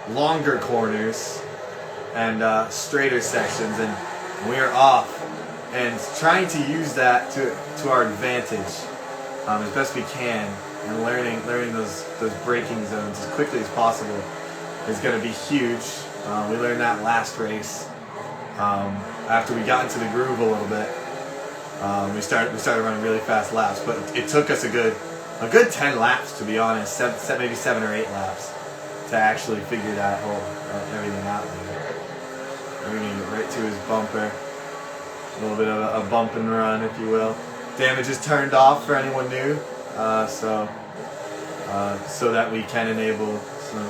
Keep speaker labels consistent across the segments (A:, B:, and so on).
A: longer corners and straighter sections, and we are off and trying to use that to our advantage as best we can, and learning those braking zones as quickly as possible is going to be huge. We learned that last race. After we got into the groove a little bit, we started running really fast laps, but it took us a good 10 laps, to be honest, maybe 7 or 8 laps to actually figure that whole everything out there. We're gonna get right to his bumper, a little bit of a bump and run, if you will. Damage is turned off for anyone new, so that we can enable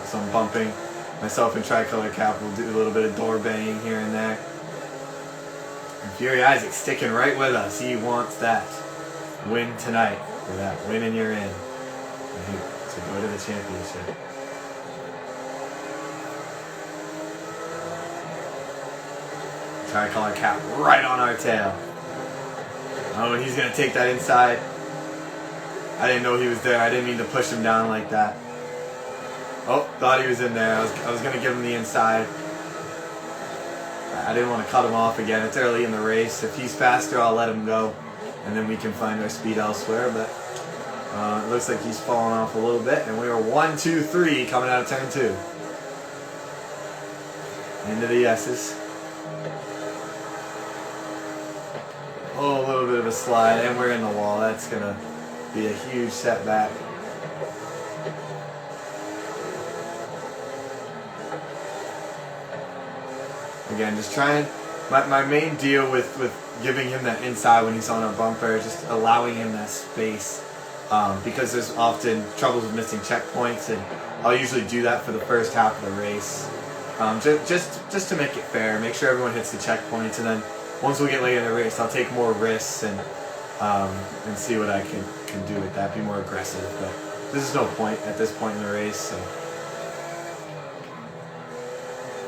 A: some bumping. Myself and Tricolor Cap will do a little bit of door banging here and there. And Fury Isaac sticking right with us. He wants that win tonight. For that win and you're in. To go to the championship. Tricolor Cap right on our tail. Oh, and he's going to take that inside. I didn't know he was there. I didn't mean to push him down like that. Oh, thought he was in there. I was going to give him the inside. I didn't want to cut him off again. It's early in the race. If he's faster, I'll let him go, and then we can find our speed elsewhere. But it looks like he's falling off a little bit, and we were 1, 2, 3 coming out of turn 2. Into the S's. Oh, a little bit of a slide, and we're in the wall. That's going to be a huge setback. Again, just trying. My main deal with giving him that inside when he's on our bumper, just allowing him that space, because there's often troubles with missing checkpoints, and I'll usually do that for the first half of the race, just to make it fair, make sure everyone hits the checkpoints, and then once we get later in the race, I'll take more risks and see what I can do with that, be more aggressive. But this is no point at this point in the race, so.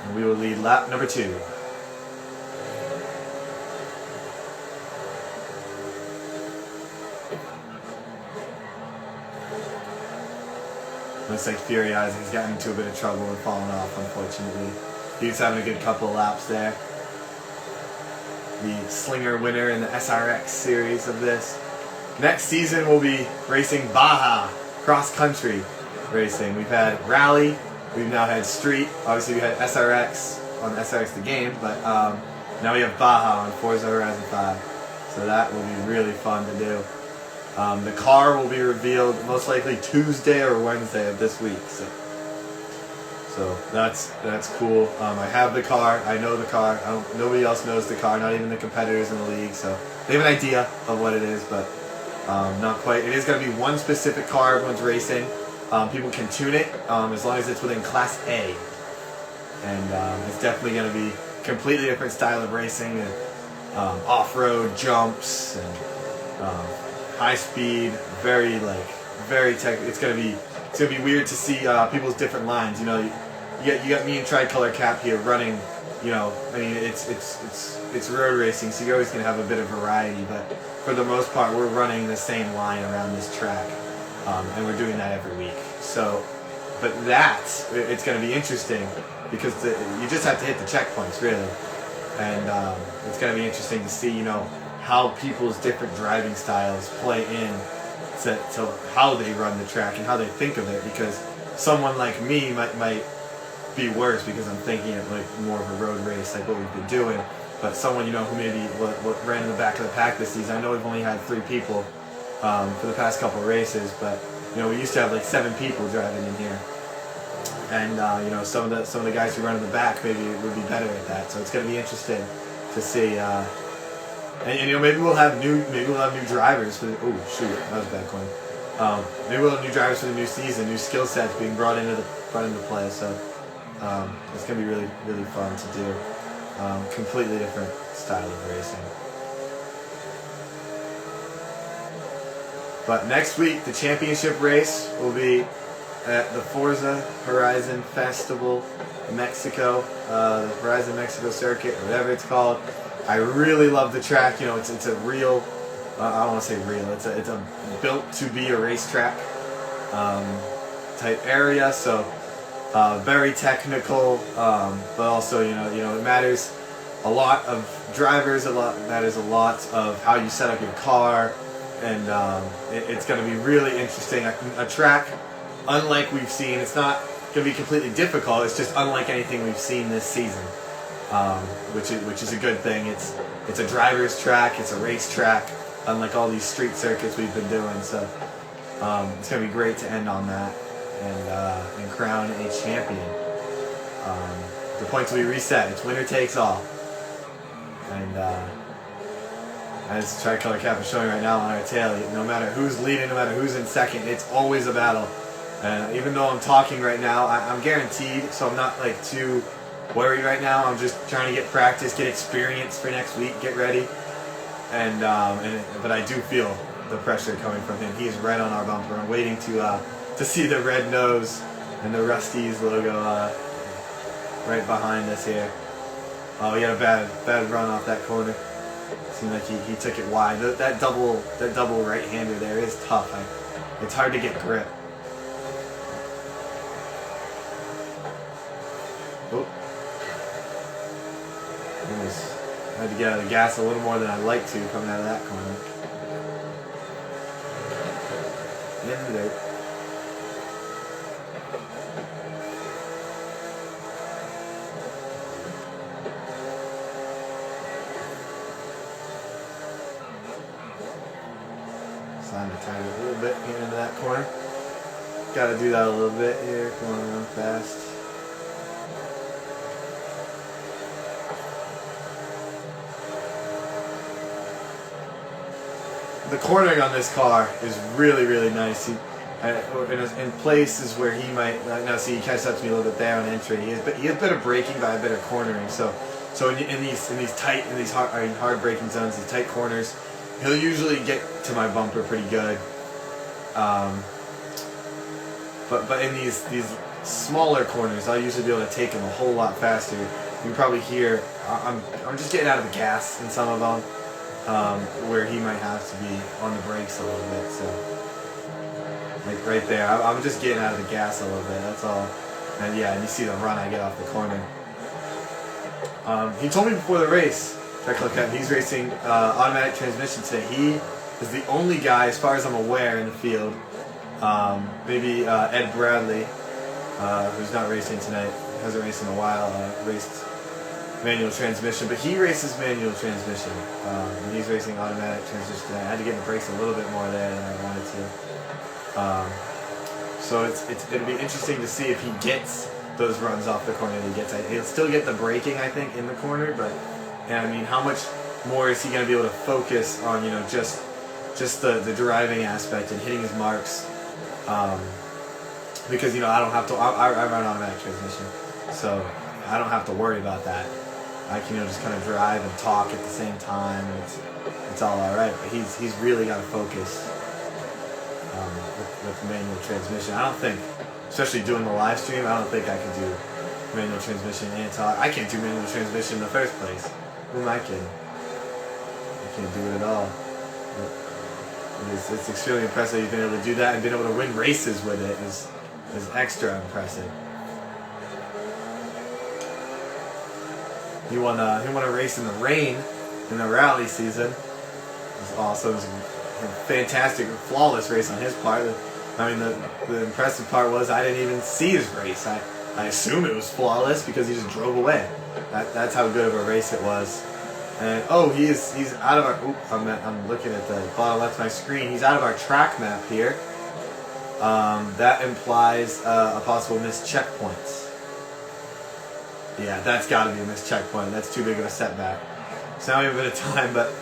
A: And we will lead lap number 2. Looks like Fury Isaac's gotten into a bit of trouble and fallen off, unfortunately. He was having a good couple of laps there. The Slinger winner in the SRX series of this. Next season we'll be racing Baja, cross-country racing. We've had Rally, we've now had Street. Obviously we had SRX on SRX the game, but now we have Baja on Forza Horizon 5. So that will be really fun to do. The car will be revealed most likely Tuesday or Wednesday of this week. So that's cool. I have the car. I know the car. Nobody else knows the car, not even the competitors in the league. So they have an idea of what it is, but not quite. It is going to be one specific car everyone's racing. People can tune it as long as it's within Class A. And it's definitely going to be a completely different style of racing, and off-road jumps and high speed, very tech. It's gonna be weird to see people's different lines. You know, you got me and Tricolor Cap here running. You know, I mean it's road racing, so you're always gonna have a bit of variety. But for the most part, we're running the same line around this track, and we're doing that every week. So, but it's gonna be interesting because you just have to hit the checkpoints really, and it's gonna be interesting to see, you know, how people's different driving styles play in to how they run the track and how they think of it, because someone like me might be worse because I'm thinking of like more of a road race like what we've been doing, but someone, you know, who maybe what ran in the back of the pack this season. I know we've only had 3 people for the past couple of races, but you know, we used to have like 7 people driving in here, and you know, some of the guys who run in the back maybe would be better at that. So it's going to be interesting to see. And you know, maybe we'll have new drivers for the, oh shoot, that was a bad coin. Maybe we'll have new drivers for the new season, new skill sets being brought into play. So it's gonna be really, really fun to do. Completely different style of racing. But next week, the championship race will be at the Forza Horizon Festival, Mexico, the Horizon Mexico Circuit, or whatever it's called. I really love the track. You know, it's a real, I don't want to say real, it's a built to be a racetrack type area. So Very technical, but also it matters a lot of drivers. Matters a lot of how you set up your car, and it's going to be really interesting. A track unlike we've seen. It's not going to be completely difficult. It's just unlike anything we've seen this season, which is a good thing. It's a driver's track. It's a race track, unlike all these street circuits we've been doing. So it's going to be great to end on that and crown a champion. The points will be reset. It's winner takes all. And as Tricolor Cap is showing right now on our tail, no matter who's leading, no matter who's in second, it's always a battle. And even though I'm talking right now, I'm guaranteed, so I'm not like too worried right now. I'm just trying to get practice, get experience for next week, get ready. But I do feel the pressure coming from him. He's right on our bumper. I'm waiting to see the red nose and the Rusty's logo right behind us here. Oh, he had a bad run off that corner. Seemed like he took it wide. That double right-hander there is tough. It's hard to get grip. Oh. Almost had to get out of the gas a little more than I'd like to coming out of that corner. In the dirt. Slide the tire a little bit here into that corner. Got to do that a little bit here. Come on around fast. The cornering on this car is really, really nice. In places where he might now see, he catches up to me a little bit there on entry. He has better braking, but I have better cornering. So in these hard braking zones, these tight corners, he'll usually get to my bumper pretty good. But in these smaller corners, I'll usually be able to take him a whole lot faster. You can probably hear I'm just getting out of the gas in some of them. Where he might have to be on the brakes a little bit, so like right there, I'm just getting out of the gas a little bit, that's all. And yeah, and you see the run I get off the corner. He told me before the race, he's racing automatic transmission today. He is the only guy, as far as I'm aware, in the field. Maybe Ed Bradley, who's not racing tonight, hasn't raced in a while, raced manual transmission, but he races manual transmission. And he's racing automatic transmission today. I had to get the brakes a little bit more there than I wanted to. So it'll be interesting to see if he gets those runs off the corner that he gets. He'll still get the braking, I think, in the corner, but I mean, how much more is he going to be able to focus on, just the driving aspect and hitting his marks? Because I don't have to. I run automatic transmission, so I don't have to worry about that. I can just kind of drive and talk at the same time, and it's all right. But he's really got to focus with manual transmission. I don't think, especially doing the live stream, I don't think I can do manual transmission and talk. I can't do manual transmission in the first place. Who am I kidding? I can't do it at all. It's extremely impressive he's been able to do that and been able to win races with it is extra impressive. He won a race in the rain in the rally season. It was awesome. It was a fantastic, flawless race on his part. I mean, the impressive part was I didn't even see his race. I assume it was flawless because he just drove away. That's how good of a race it was. And he's out of our. I'm looking at the bottom left of my screen. He's out of our track map here. That implies a possible missed checkpoints. Yeah, that's got to be a missed checkpoint. That's too big of a setback. So now we have a bit of time, but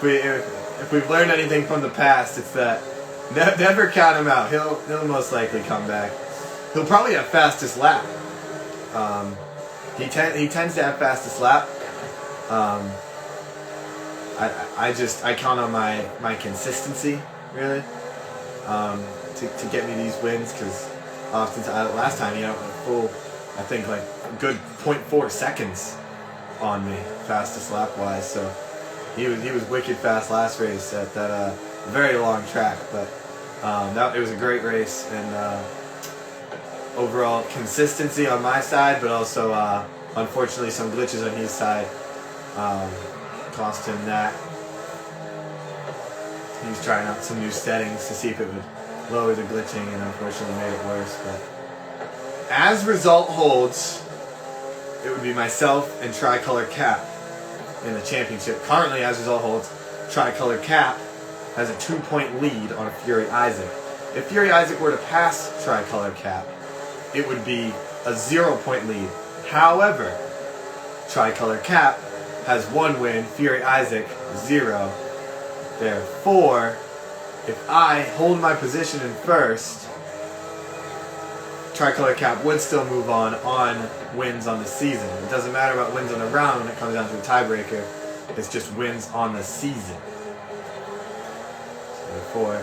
A: if we've learned anything from the past, it's that never count him out. He'll most likely come back. He'll probably have fastest lap. He tends to have fastest lap. I count on my consistency really to get me these wins, because oftentimes last time full, I think like a good 0.4 seconds on me fastest lap wise. So he was wicked fast last race at that very long track, but it was a great race, and overall consistency on my side, but also unfortunately some glitches on his side cost him that. He's trying out some new settings to see if it would lower the glitching, and unfortunately made it worse. But as result holds, it would be myself and Tricolor Cap in the championship. Currently, as result holds, Tricolor Cap has a 2-point lead on Fury Isaac. If Fury Isaac were to pass Tricolor Cap, it would be a 0-point lead. However, Tricolor Cap has 1 win, Fury Isaac 0. Therefore, if I hold my position in first, Tricolor Cap would still move on wins on the season. It doesn't matter about wins on the round when it comes down to a tiebreaker. It's just wins on the season. So therefore,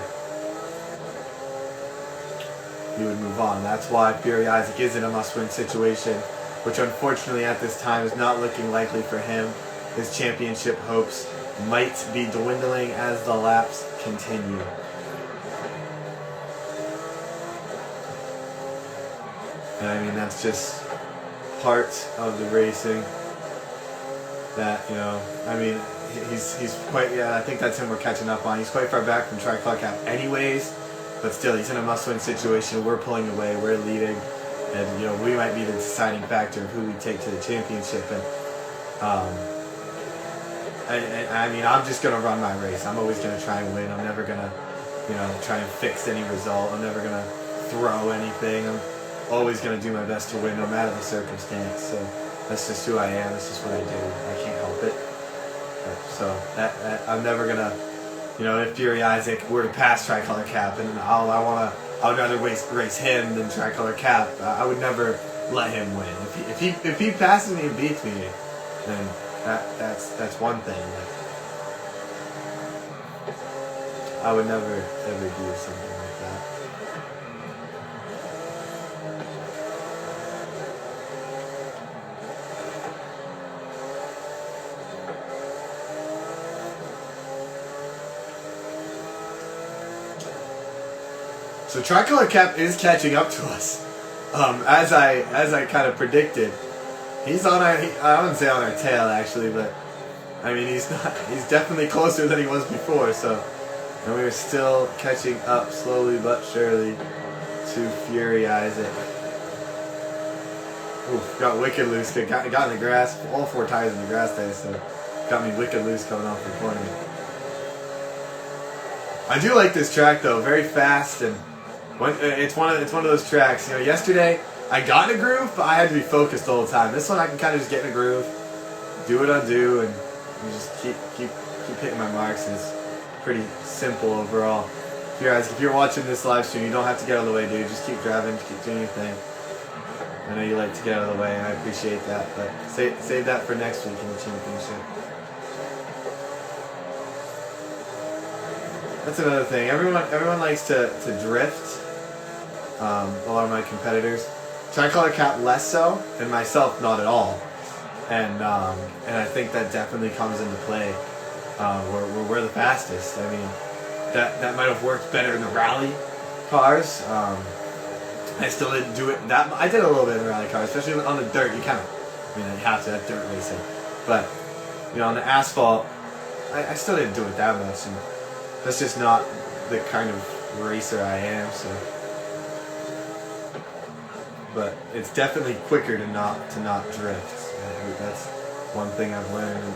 A: he would move on. That's why Fury Isaac is in a must-win situation, which unfortunately at this time is not looking likely for him. His championship hopes might be dwindling as the laps continue. And I mean, that's just part of the racing that, you know, I mean, he's quite, yeah, I think that's him we're catching up on. He's quite far back from Tricolor Cap anyways, but still, he's in a must-win situation. We're pulling away, we're leading, and, you know, we might be the deciding factor of who we take to the championship. And I mean, I'm just going to run my race. I'm always going to try and win. I'm never going to, you know, try and fix any result. I'm never going to throw anything. I'm always going to do my best to win no matter the circumstance. So that's just who I am. That's just what I do. I can't help it. So that I'm never going to, you know, if Fury Isaac were to pass Tricolor Cap, and I would rather race him than Tricolor Cap. I would never let him win. If he passes me and beats me, then that's one thing. Like, I would never ever do something like that. So Tricolor Cap is catching up to us, as I kind of predicted. He's on our, I wouldn't say on our tail actually, but I mean he's definitely closer than he was before. So, and we're still catching up slowly but surely to Fury Isaac. Oof, got wicked loose. Got in the grass. All 4 tires in the grass there, so got me wicked loose coming off the corner. I do like this track though, very fast, and it's one of those tracks. You know, yesterday I got in a groove, but I had to be focused the whole time. This one I can kind of just get in a groove, do what I do, and just keep hitting my marks. And it's pretty simple overall. If you're watching this live stream, you don't have to get out of the way, dude. Just keep driving, keep doing your thing. I know you like to get out of the way, and I appreciate that. But save that for next week in the championship. That's another thing. Everyone likes to drift. A lot of my competitors. Tricolor Cap less so, and myself not at all. And I think that definitely comes into play. We're the fastest. I mean, that might have worked better in the rally cars. I still didn't do it. I did a little bit in the rally cars, especially on the dirt. You kind of, I mean, you have to have dirt racing. But you know, on the asphalt, I still didn't do it that much. And that's just not the kind of racer I am. So. But it's definitely quicker to not drift. That's one thing I've learned.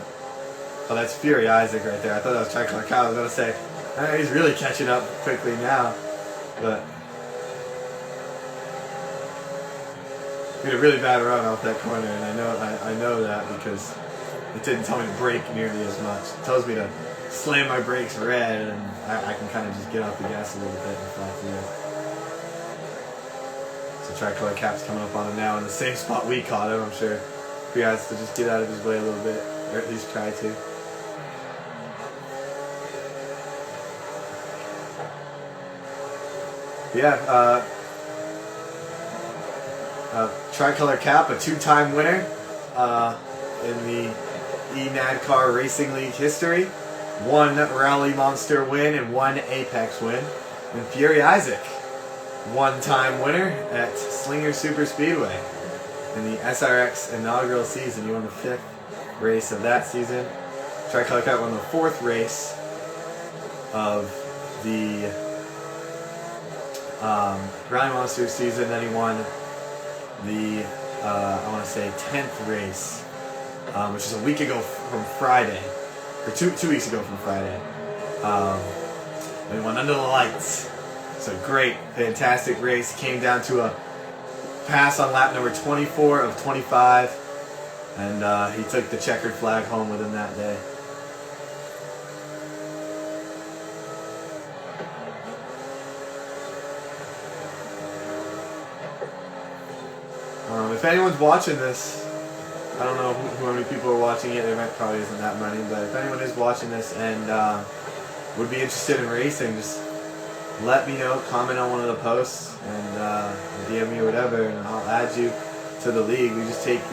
A: Oh, that's Fury Isaac right there. I thought that was Tricolor Cap. I was going to say, he's really catching up quickly now. But we had a really bad run off that corner, and I know that because it didn't tell me to brake nearly as much. It tells me to slam my brakes red, and I can kind of just get off the gas a little bit and fly through it. So Tricolor Cap's coming up on him now in the same spot we caught him. I'm sure he has to just get out of his way a little bit, or at least try to. Yeah, Tricolor Cap, a 2-time winner in the eNADCAR Racing League history. 1 Rally Monster win and 1 Apex win. And Fury Isaac, one-time winner at Slinger Super Speedway in the SRX inaugural season. He won the 5th race of that season. Tricolor Cut won the 4th race of the Grind Monster season. Then he won the I want to say 10th race, which is a week ago from Friday, or two weeks ago from Friday. And he won Under the Lights. It's a great, fantastic race. Came down to a pass on lap number 24 of 25, and he took the checkered flag home with him that day. If anyone's watching this, I don't know how many people are watching it. There probably isn't that many, but if anyone is watching this and would be interested in racing, just let me know. Comment on one of the posts and DM me or whatever, and I'll add you to the league. We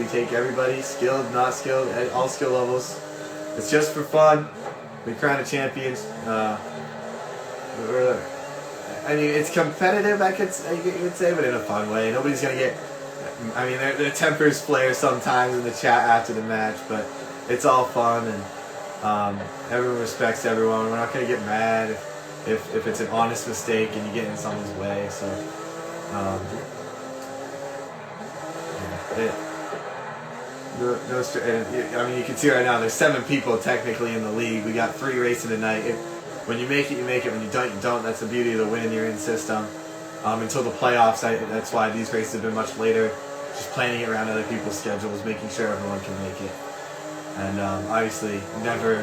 A: take everybody, skilled, not skilled, at all skill levels. It's just for fun. We crown a champions. I mean, it's competitive, I could say, but in a fun way. Nobody's gonna get. I mean, their tempers flare sometimes in the chat after the match, but it's all fun, and everyone respects everyone. We're not going to get mad if it's an honest mistake and you get in someone's way. So, I mean, you can see right now there's 7 people technically in the league. We got 3 racing tonight. When you make it, you make it. When you don't, you don't. That's the beauty of the win you're in system. Until the playoffs, that's why these races have been much later. Just planning it around other people's schedules, making sure everyone can make it. And obviously, we never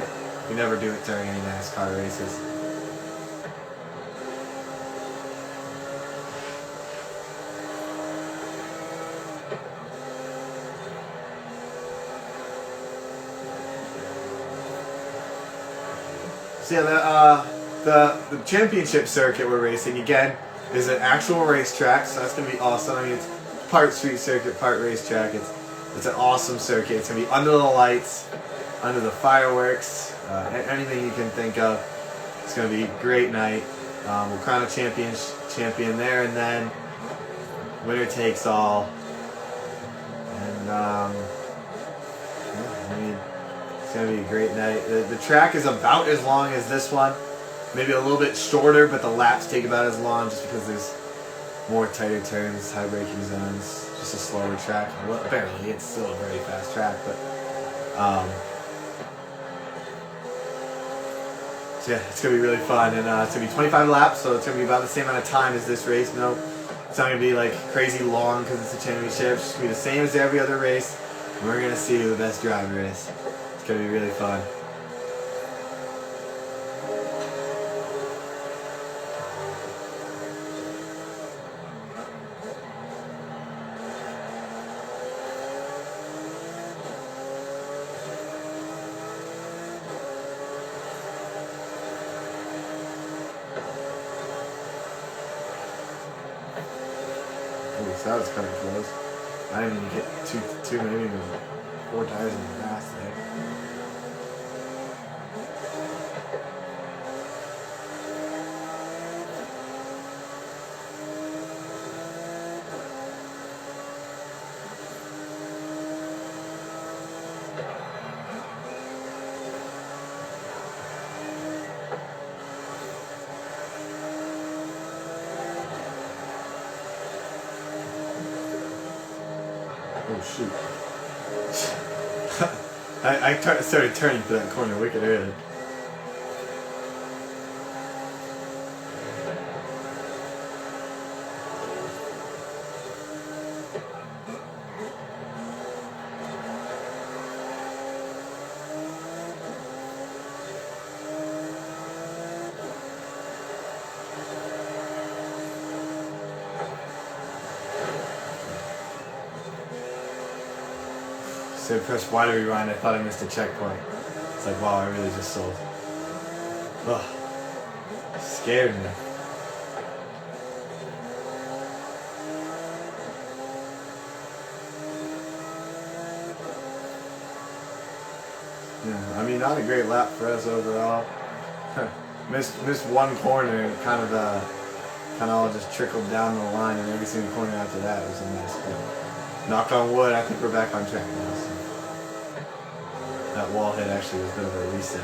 A: do it during any NASCAR races. So yeah, the championship circuit we're racing again is an actual racetrack, so that's gonna be awesome. I mean, it's part street circuit, part racetrack. It's an awesome circuit. It's gonna be under the lights, under the fireworks, anything you can think of. It's gonna be a great night. We'll crown a champion there, and then winner takes all. And yeah, I mean, it's gonna be a great night. The track is about as long as this one. Maybe a little bit shorter, but the laps take about as long just because there's more tighter turns, high braking zones, just a slower track. Well, barely, it's still a very fast track, but so yeah, it's gonna be really fun, and it's gonna be 25 laps, so it's gonna be about the same amount of time as this race. No, it's not gonna be like crazy long because it's a championship. It's gonna be the same as every other race. And we're gonna see who the best driver is. It's gonna be really fun. So that was kind of close. I didn't even get two, maybe even 4 tires in the grass there. Oh shoot. I started turning for that corner wicked early. So press Y to rewind. I thought I missed a checkpoint. It's like, wow, I really just sold. Ugh. Scared me. Yeah, I mean, not a great lap for us overall. missed one corner, kind of kind of all just trickled down the line, and every single corner after that was a mess. But knock on wood, I think we're back on track now. So that wall hit actually was a bit of a reset.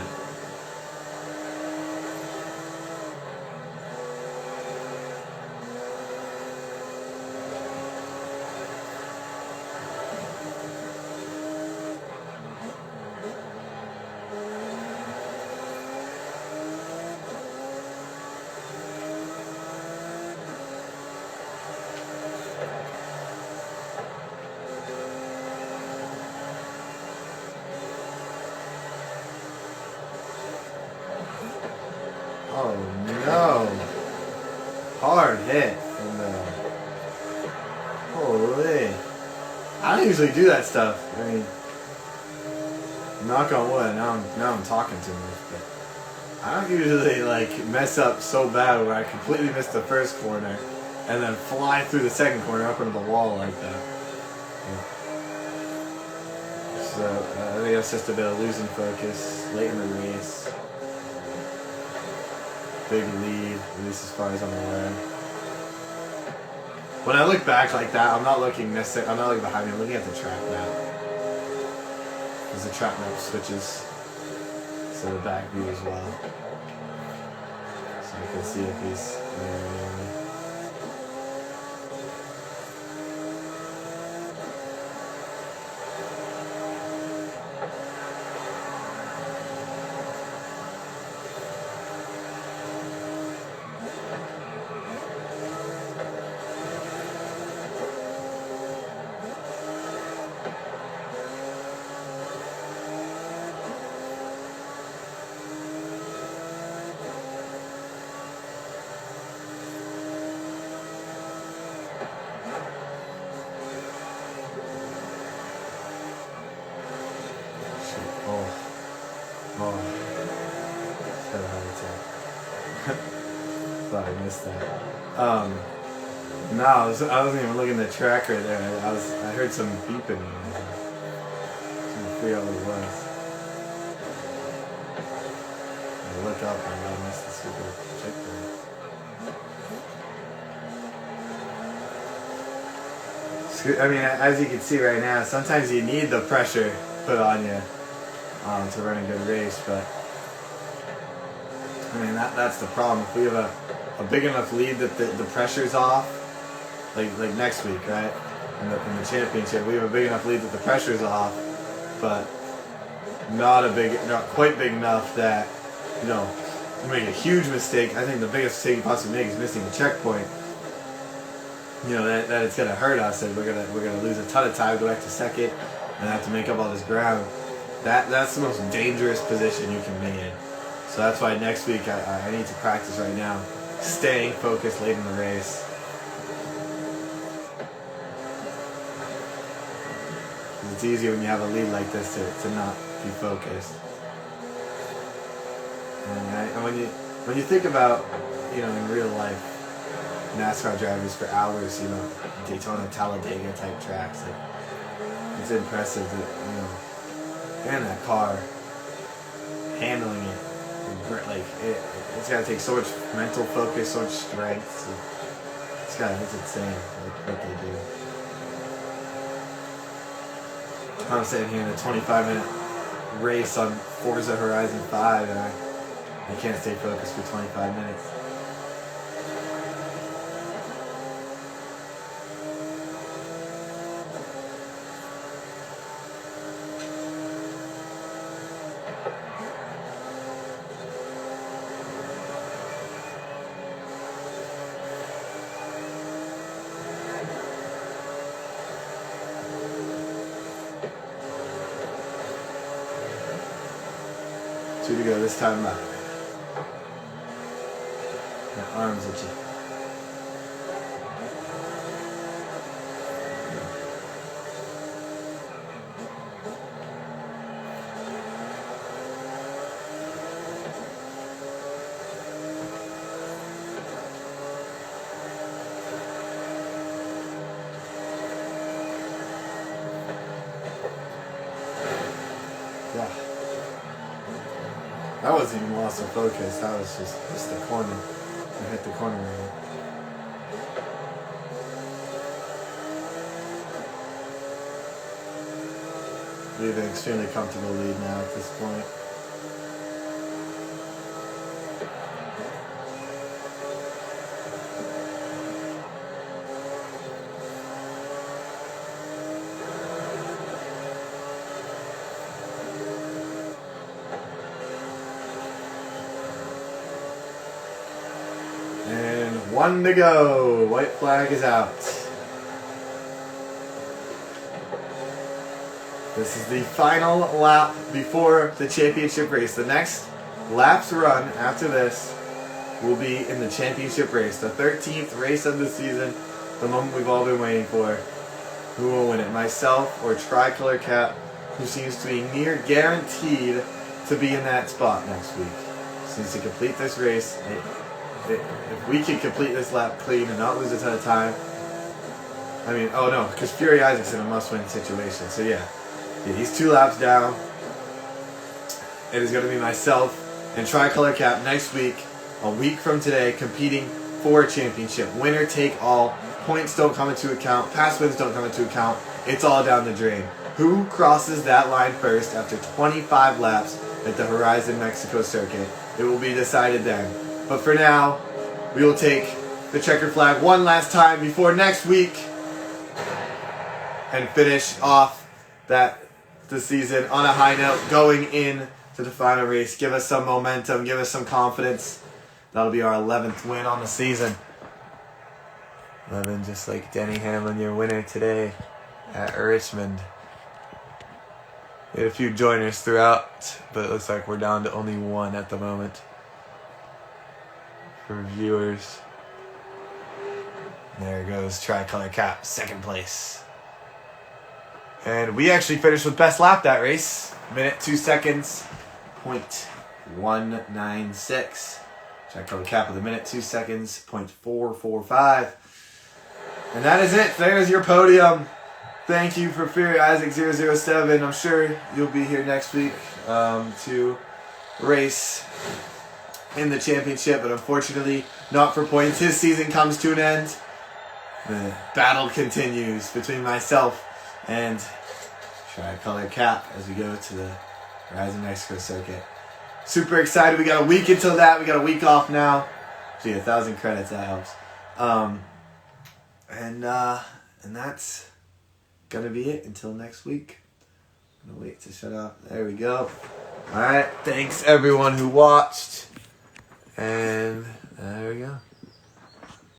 A: Oh no! Hard hit from the. Holy! I don't usually do that stuff. I mean, knock on wood. Now I'm talking too much, but I don't usually like mess up so bad where I completely miss the first corner and then fly through the second corner up into the wall like that. Yeah. So I think that's just a bit of losing focus late in the race. Big lead, at least as far as I'm aware. When I look back like that, I'm not looking necessarily. I'm not looking behind me. I'm looking at the track map. Because the track map switches to the back view as well, so I can see if he's near me. Oh, just had a heart attack. Thought I missed that. No, I wasn't even looking at the track right there. I heard some beeping. I couldn't figure out what it was. I look up and I missed the stupid checkpoint. I mean, as you can see right now, sometimes you need the pressure put on you to run a good race, but I mean that's the problem. If we have a big enough lead that the pressure's off, like next week, right? In the championship, we have a big enough lead that the pressure's off, but not quite big enough that you make a huge mistake. I think the biggest mistake you possibly make is missing a checkpoint. That it's gonna hurt us, and we're gonna lose a ton of time, go back to second, and have to make up all this ground. That's the most dangerous position you can be in. So that's why next week I need to practice right now, staying focused late in the race. It's easier when you have a lead like this to not be focused. And when you think about in real life, NASCAR drivers for hours, Daytona, Talladega type tracks, it's impressive that and that car handling it, it's gotta take so much mental focus, so much strength. It's insane what they do. I'm sitting here in a 25-minute race on Forza Horizon 5, and I can't stay focused for 25 minutes. Two to go this time out. Got arms at you. Yeah. That wasn't even loss of focus. That was just the corner. I hit the corner right. We have an extremely comfortable lead now at this point. And 1 to go. White flag is out. This is the final lap before the championship race. The next laps run after this will be in the championship race. The 13th race of the season. The moment we've all been waiting for. Who will win it? Myself or Tricolor Cap, who seems to be near guaranteed to be in that spot next week. Just needs to complete this race. If we can complete this lap clean and not lose a ton of time. I mean, oh no, because Fury Isaac's in a must-win situation. So yeah, he's 2 laps down. It is going to be myself and Tricolor Cap next week, a week from today, competing for a championship. Winner take all. Points don't come into account. Past wins don't come into account. It's all down the drain. Who crosses that line first after 25 laps at the Horizon Mexico circuit? It will be decided then. But for now, we will take the checker flag one last time before next week and finish off the season on a high note, going in to the final race. Give us some momentum, give us some confidence. That'll be our 11th win on the season. 11, just like Denny Hamlin, your winner today at Richmond. We had a few joiners throughout, but it looks like we're down to only 1 at the moment for viewers. There goes Tricolor Cap, 2nd place. And we actually finished with best lap that race. Minute 2 seconds, .196. Tricolor Cap with a minute 2 seconds, .445. And that is it. There's your podium. Thank you for Fury Isaac 007. I'm sure you'll be here next week to race in the championship, but unfortunately not for points. His season comes to an end. The battle continues between myself and Tricolor Cap as we go to the Horizon Mexico circuit. Super excited. We got a week until that. We got a week off now. Gee, 1,000 credits, that helps. And that's gonna be it until next week. I'm gonna wait to shut up. There we go. Alright, thanks everyone who watched. And there we go.